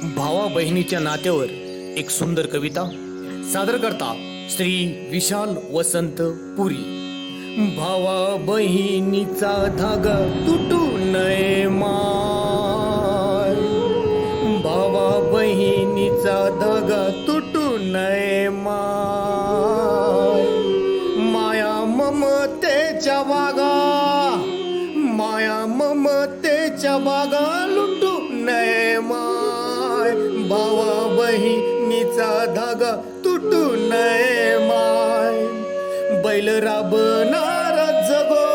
भावा बहिणीच्या नात्यावर एक सुंदर कविता सादर करता श्री विशाल वसंत पुरी। भावा बहिणीचा धागा तुटू नये माय, भावा बहिणीचा धागा तुटू नये माय, माया ममतेच्या बागा, माया ममतेच्या बागा लुटू नये माय, भावा बहिणीचा धागा तुटू नये माय। बैल राबनार जगो,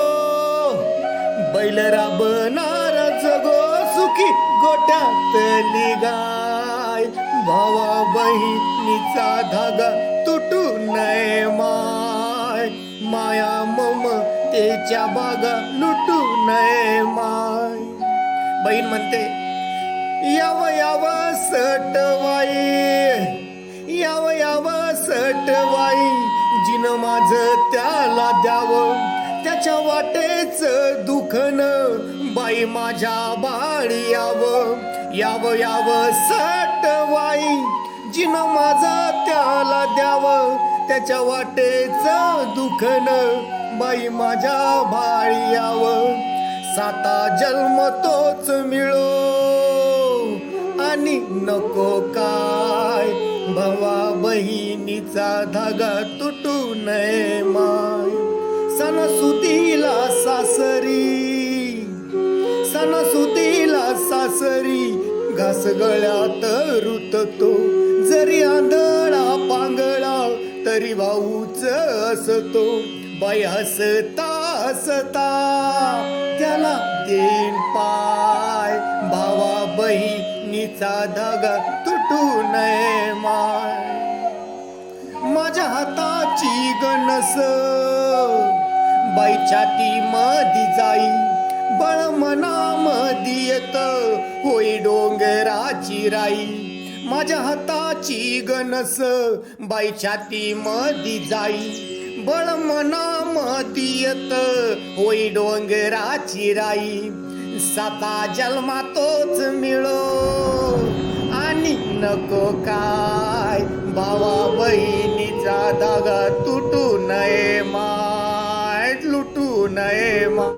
बैल राबनार जगो, सुखी गोठ्यातली गाय, भावा बहिणीचा धागा तुटू नये माय, माया ममतेच्या बागा लुटू नये माय। बहीण म्हणते याव याव सटवाई, याव याव सटवाई, जिन माझ त्याला द्यावं, त्याच्या वाटेच दुखन बाई माझ्या बाळी यावं, याव याव सटवाई, जिन माझा त्याला द्यावं, त्याच्या वाटेच दुखन बाई माझ्या बाळी यावं। साता जन्म तोच मिळो आणि नको काय, भावा बहिणीचा धागा तुटू नये माय। सणसुदीला सासरी, सणसुदीला सासरी, घास गळ्यात रुततो, जरी आंधळा पांगळा तरी भाऊच असतो, बाई हसता हसता त्याला देईन पाय, भावा बहिणीचा धागा तुटू नये माय। माझ्या हाताची गणस बाई छाती मधी जाई, बळ मनामधी येत होई डोंगराची राई, माझ्या हाताची गणस बाई छाती मधी जाई, बळ मनामधी येत होई डोंगराची राई। साता जन्मा तोच मिळो आणि नको काय, भावा बहिणीचा धागा तुटू नये माय, लुटू नये माय।